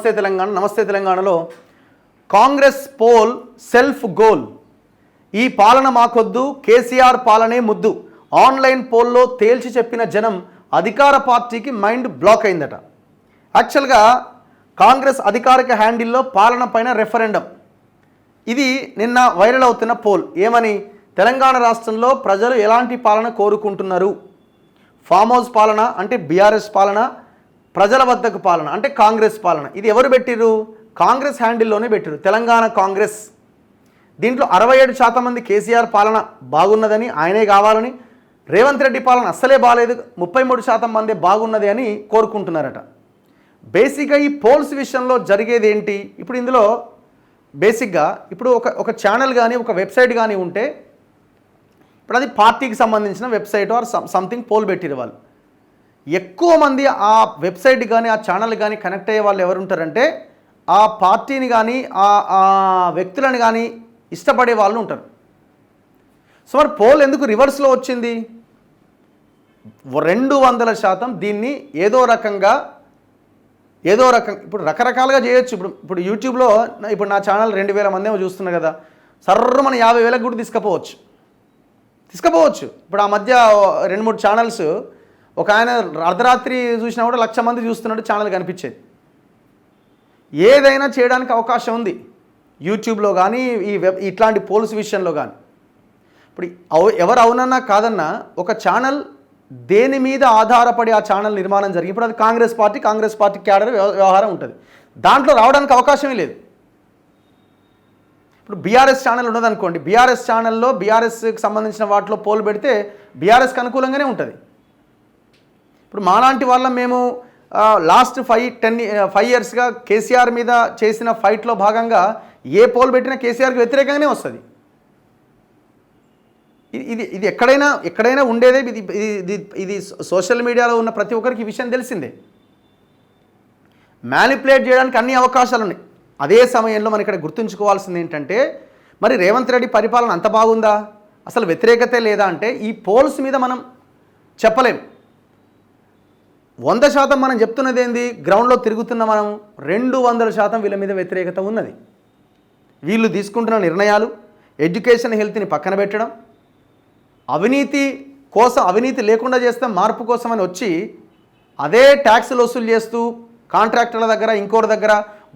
నమస్తే తెలంగాణలో Congress pole self goal. ఈ పాలన మాకొద్దు, కేసీఆర్ పాలనే ముద్దు. ఆన్లైన్ పోల్లో తేల్చి చెప్పిన జనం అధికార పార్టీకి మైండ్ బ్లాక్ అయిందట. యాక్చువల్గా కాంగ్రెస్ అధికారిక హ్యాండిల్లో పాలన పైన రెఫరెండం. ఇది నిన్న వైరల్ అవుతున్న పోల్. ఏమని? తెలంగాణ రాష్ట్రంలో ప్రజలు ఎలాంటి పాలన కోరుకుంటున్నారు? ఫామ్ హౌస్ పాలన అంటే బీఆర్ఎస్ పాలన, ప్రజల వద్దకు పాలన అంటే కాంగ్రెస్ పాలన. ఇది ఎవరు పెట్టిరు? కాంగ్రెస్ హ్యాండిల్లోనే పెట్టిరు, తెలంగాణ కాంగ్రెస్. దీంట్లో 67% మంది కేసీఆర్ పాలన బాగున్నదని, ఆయనే కావాలని, రేవంత్ రెడ్డి పాలన అస్సలే బాగాలేదు, 33% మంది బాగున్నది అని కోరుకుంటున్నారట. బేసిక్గా ఈ పోల్స్ విషయంలో జరిగేది ఏంటి? ఇప్పుడు ఇందులో బేసిక్గా ఇప్పుడు ఒక ఛానల్ కానీ ఒక వెబ్సైట్ కానీ ఉంటే, ఇప్పుడు అది పార్టీకి సంబంధించిన వెబ్సైట్ ఆర్ సంథింగ్ పోల్ పెట్టిరు వాళ్ళు. ఎక్కువ మంది ఆ వెబ్సైట్ కానీ ఆ ఛానల్ కానీ కనెక్ట్ అయ్యే వాళ్ళు ఎవరు ఉంటారంటే ఆ పార్టీని కానీ ఆ వ్యక్తులను కానీ ఇష్టపడే వాళ్ళు ఉంటారు. సో మరి పోల్ ఎందుకు రివర్స్లో వచ్చింది? 200% దీన్ని ఏదో రకంగా ఇప్పుడు రకరకాలుగా చేయొచ్చు. ఇప్పుడు యూట్యూబ్లో ఇప్పుడు నా ఛానల్ 2000 మంది ఏమో చూస్తున్నారు కదా, సర్రు మన 50,000 కూడా తీసుకుపోవచ్చు. ఇప్పుడు ఆ మధ్య 2-3 ఛానల్స్, ఒక ఆయన అర్ధరాత్రి చూసినా కూడా 1,00,000 మంది చూస్తున్నట్టు ఛానల్ కనిపించేది. ఏదైనా చేయడానికి అవకాశం ఉంది యూట్యూబ్లో కానీ ఇట్లాంటి పోల్స్ విషయంలో కానీ. ఇప్పుడు ఎవరు అవునన్నా కాదన్నా ఒక ఛానల్ దేని మీద ఆధారపడి ఆ ఛానల్ నిర్మాణం జరిగి, ఇప్పుడు అది కాంగ్రెస్ పార్టీ క్యాడర్ వ్యవహారం ఉంటుంది, దాంట్లో రావడానికి అవకాశమే లేదు. ఇప్పుడు బీఆర్ఎస్ ఛానల్ ఉన్నదనుకోండి, బీఆర్ఎస్ ఛానల్లో బీఆర్ఎస్కి సంబంధించిన వాటిలో పోల్ పెడితే బీఆర్ఎస్కి అనుకూలంగానే ఉంటుంది. ఇప్పుడు మాలాంటి వాళ్ళ మేము లాస్ట్ 5 ఇయర్స్గా కేసీఆర్ మీద చేసిన ఫైట్లో భాగంగా ఏ పోల్ పెట్టినా కేసీఆర్కి వ్యతిరేకంగానే వస్తుంది. ఇది ఎక్కడైనా ఉండేదే. ఇది సోషల్ మీడియాలో ఉన్న ప్రతి ఒక్కరికి ఈ విషయం తెలిసిందే. మ్యానిపులేట్ చేయడానికి అన్ని అవకాశాలు ఉన్నాయి. అదే సమయంలో మనం ఇక్కడ గుర్తుంచుకోవాల్సింది ఏంటంటే, మరి రేవంత్ రెడ్డి పరిపాలన అంత బాగుందా, అసలు వ్యతిరేకతే లేదా అంటే ఈ పోల్స్ మీద మనం చెప్పలేం. 100% మనం చెప్తున్నది ఏంది? గ్రౌండ్లో తిరుగుతున్న మనం 200% వీళ్ళ మీద వ్యతిరేకత ఉన్నది. వీళ్ళు తీసుకుంటున్న నిర్ణయాలు, ఎడ్యుకేషన్ హెల్త్ని పక్కన పెట్టడం, అవినీతి లేకుండా చేస్తే మార్పు కోసం అని వచ్చి అదే ట్యాక్సులు వసూలు చేస్తూ కాంట్రాక్టర్ల దగ్గర ఇంకోటి దగ్గర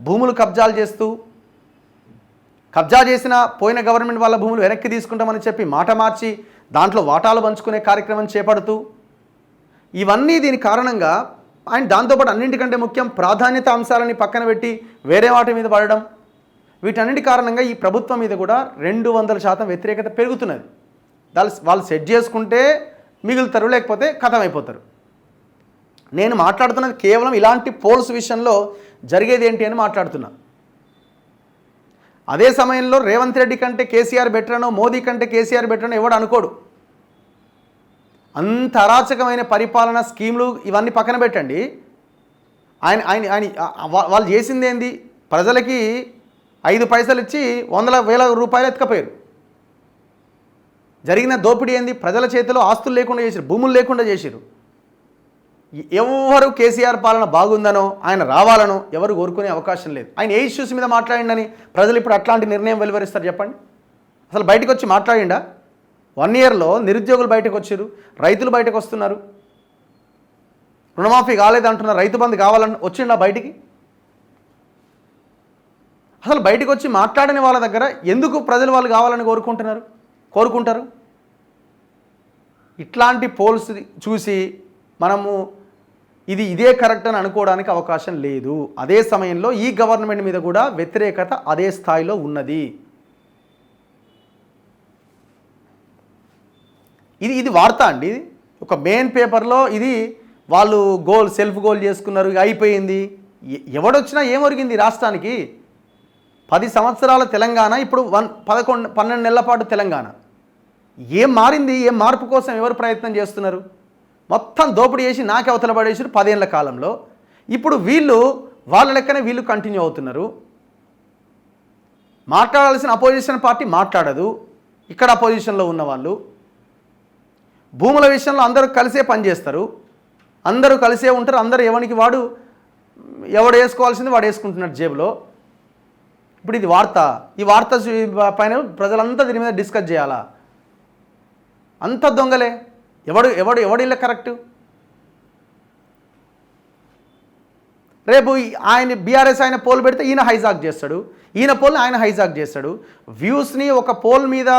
భూములు కబ్జాలు చేస్తూ, కబ్జా చేసిన పోయిన గవర్నమెంట్ వాళ్ళ భూములు వెనక్కి తీసుకుంటామని చెప్పి మాట మార్చి దాంట్లో వాటాలు పంచుకునే కార్యక్రమం చేపడుతూ, ఇవన్నీ దీని కారణంగా ఆయన దాంతోపాటు అన్నింటికంటే ముఖ్యం ప్రాధాన్యత అంశాలని పక్కన పెట్టి వేరే వాటి మీద పడడం, వీటన్నిటి కారణంగా ఈ ప్రభుత్వం మీద కూడా 200% వ్యతిరేకత పెరుగుతున్నది. వాళ్ళు సెట్ చేసుకుంటే మిగులుతారు, లేకపోతే ఖతం అయిపోతారు. నేను మాట్లాడుతున్నది కేవలం ఇలాంటి పోల్స్ విషయంలో జరిగేది ఏంటి అని మాట్లాడుతున్నా. అదే సమయంలో రేవంత్ రెడ్డి కంటే కేసీఆర్ బెటరనో, మోదీ కంటే కేసీఆర్ బెటరనో ఎవడు అనుకోడు. అంత అరాచకమైన పరిపాలన, స్కీములు ఇవన్నీ పక్కన పెట్టండి. వాళ్ళు చేసింది ఏంది? ప్రజలకి 5 పైసలు ఇచ్చి 100,000 రూపాయలు ఎత్తుకపోయారు. జరిగిన దోపిడీ ఏంది? ప్రజల చేతిలో ఆస్తులు లేకుండా చేశారు, భూములు లేకుండా చేశారు. ఎవరు కేసీఆర్ పాలన బాగుందనో, ఆయన రావాలనో ఎవరు కోరుకునే అవకాశం లేదు. ఆయన ఏ ఇష్యూస్ మీద మాట్లాడిండని ప్రజలు ఇప్పుడు అట్లాంటి నిర్ణయం వెలువరిస్తారు చెప్పండి? అసలు బయటకు వచ్చి మాట్లాడిండా? 1 ఇయర్లో నిరుద్యోగులు బయటకు వచ్చారు, రైతులు బయటకు వస్తున్నారు, రుణమాఫీ కాలేదంటున్నారు, రైతు బంధు కావాలని వచ్చిండా బయటికి? అసలు బయటకు వచ్చి మాట్లాడని వాళ్ళ దగ్గర ఎందుకు ప్రజలు వాళ్ళు కావాలని కోరుకుంటారు? ఇట్లాంటి పోల్స్ చూసి మనము ఇదే కరెక్ట్ అని అనుకోవడానికి అవకాశం లేదు. అదే సమయంలో ఈ గవర్నమెంట్ మీద కూడా వ్యతిరేకత అదే స్థాయిలో ఉన్నది. ఇది వార్త అండి. ఇది ఒక మెయిన్ పేపర్లో ఇది వాళ్ళు సెల్ఫ్ గోల్ చేసుకున్నారు, అయిపోయింది. ఎవడొచ్చినా ఏమొరిగింది రాష్ట్రానికి? 10 సంవత్సరాల తెలంగాణ, ఇప్పుడు 12 నెలల పాటు తెలంగాణ. ఏం మారింది? ఏం మార్పు కోసం ఎవరు ప్రయత్నం చేస్తున్నారు? మొత్తం దోపిడీ చేసి నాకే అవతల పడేసారు 10 ఏళ్ల కాలంలో. ఇప్పుడు వాళ్ళ లెక్కనే వీళ్ళు కంటిన్యూ అవుతున్నారు. మాట్లాడాల్సిన అపోజిషన్ పార్టీ మాట్లాడదు. ఇక్కడ అపోజిషన్లో ఉన్నవాళ్ళు భూముల విషయంలో అందరూ కలిసే పనిచేస్తారు, అందరూ కలిసే ఉంటారు, అందరూ ఎవరికి వాడు ఎవడు వేసుకోవాల్సింది వాడు వేసుకుంటున్నాడు జేబులో. ఇప్పుడు ఇది వార్త, ఈ వార్త పైన ప్రజలంతా దీని మీద డిస్కస్ చేయాలా? అంత దొంగలే. ఎవడిల్ల కరెక్టు? రేపు ఆయన బీఆర్ఎస్ ఆయన పోల్ పెడితే ఈయన హైజాక్ చేస్తాడు, ఈయన పోల్ని ఆయన హైజాక్ చేస్తాడు. వ్యూస్ని ఒక పోల్ మీద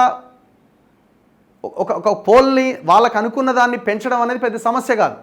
ఒక పోల్ని వాళ్ళకు అనుకున్న దాన్ని పెంచడం అనేది పెద్ద సమస్య కాదు.